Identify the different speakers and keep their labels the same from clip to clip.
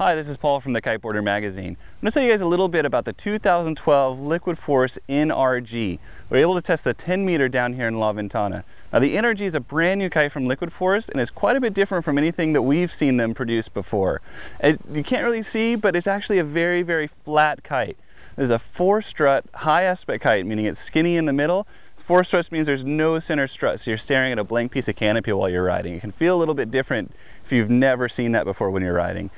Speaker 1: Hi, this is Paul from the Kiteboarder magazine. I'm going to tell you guys a little bit about the 2012 Liquid Force NRG. We're able to test the 10 meter down here in La Ventana. Now the NRG is a brand new kite from Liquid Force and is quite a bit different from anything that we've seen them produce before. You can't really see, but it's actually a very, very flat kite. This is a 4-strut high aspect kite, meaning it's skinny in the middle. 4 struts means there's no center strut, so you're staring at a blank piece of canopy while you're riding. It can feel a little bit different if you've never seen that before when you're riding.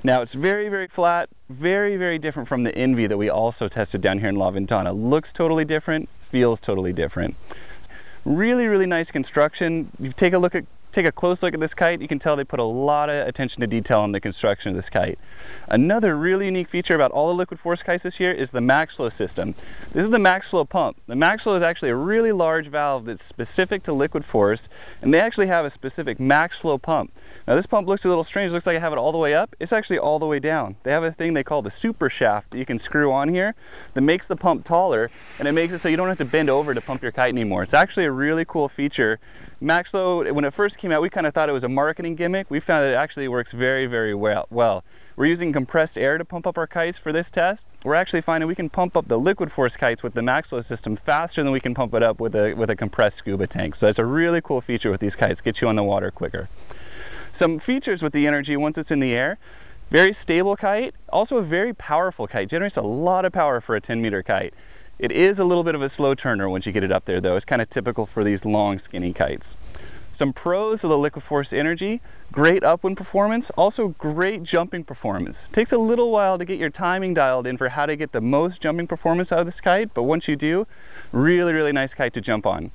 Speaker 1: Now it's very, very flat, very, very different from the Envy that we also tested down here in La Ventana. Looks totally different, feels totally different. Really, really nice construction. You take a close look at this kite, you can tell they put a lot of attention to detail in the construction of this kite. Another really unique feature about all the Liquid Force kites this year is the Maxilla System. This is the Maxilla pump. The Maxilla is actually a really large valve that's specific to Liquid Force, and they actually have a specific max flow pump. Now this pump looks a little strange. It looks like I have it all the way up. It's actually all the way down. They have a thing they call the super shaft that you can screw on here that makes the pump taller, and it makes it so you don't have to bend over to pump your kite anymore. It's actually a really cool feature. Maxilla, when it first came out, we kind of thought it was a marketing gimmick. We found that it actually works very, very well. We're using compressed air to pump up our kites for this test. We're actually finding we can pump up the Liquid Force kites with the Maxilla system faster than we can pump it up with a compressed scuba tank. So it's a really cool feature with these kites, get you on the water quicker. Some features with the NRG once it's in the air: very stable kite, also a very powerful kite, generates a lot of power for a 10 meter kite. It is a little bit of a slow turner once you get it up there though. It's kind of typical for these long skinny kites. Some pros of the Liquid Force NRG: great upwind performance, also great jumping performance. It takes a little while to get your timing dialed in for how to get the most jumping performance out of this kite, but once you do, really, really nice kite to jump on.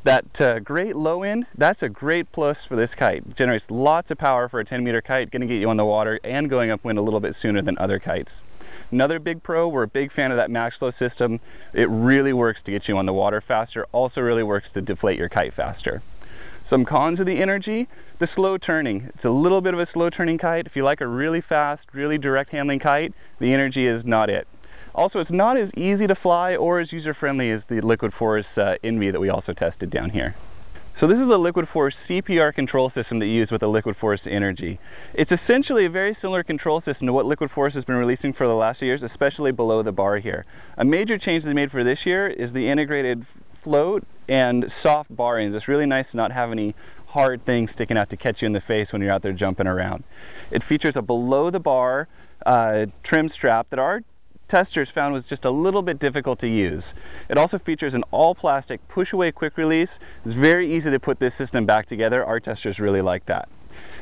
Speaker 1: That great low end, that's a great plus for this kite. It generates lots of power for a 10 meter kite, going to get you on the water and going upwind a little bit sooner than other kites. Another big pro, we're a big fan of that Maxilla system. It really works to get you on the water faster, also really works to deflate your kite faster. Some cons of the NRG: the slow turning. It's a little bit of a slow turning kite. If you like a really fast, really direct handling kite, the NRG is not it. Also, it's not as easy to fly or as user-friendly as the Liquid Force Envy that we also tested down here. So this is the Liquid Force CPR control system that you use with the Liquid Force NRG. It's essentially a very similar control system to what Liquid Force has been releasing for the last few years, especially below the bar here. A major change they made for this year is the integrated float and soft barrings. It's really nice to not have any hard things sticking out to catch you in the face when you're out there jumping around. It features a below the bar trim strap that our testers found was just a little bit difficult to use. It also features an all plastic push away quick release. It's very easy to put this system back together. Our testers really like that.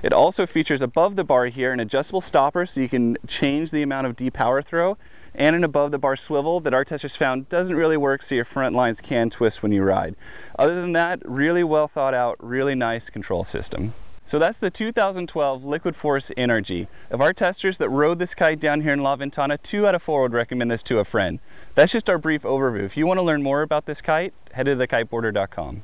Speaker 1: It also features above the bar here an adjustable stopper so you can change the amount of depower throw, and an above the bar swivel that our testers found doesn't really work, so your front lines can twist when you ride. Other than that, really well thought out, really nice control system. So that's the 2012 Liquid Force NRG. Of our testers that rode this kite down here in La Ventana, 2 out of 4 would recommend this to a friend. That's just our brief overview. If you want to learn more about this kite, head to thekiteboarder.com.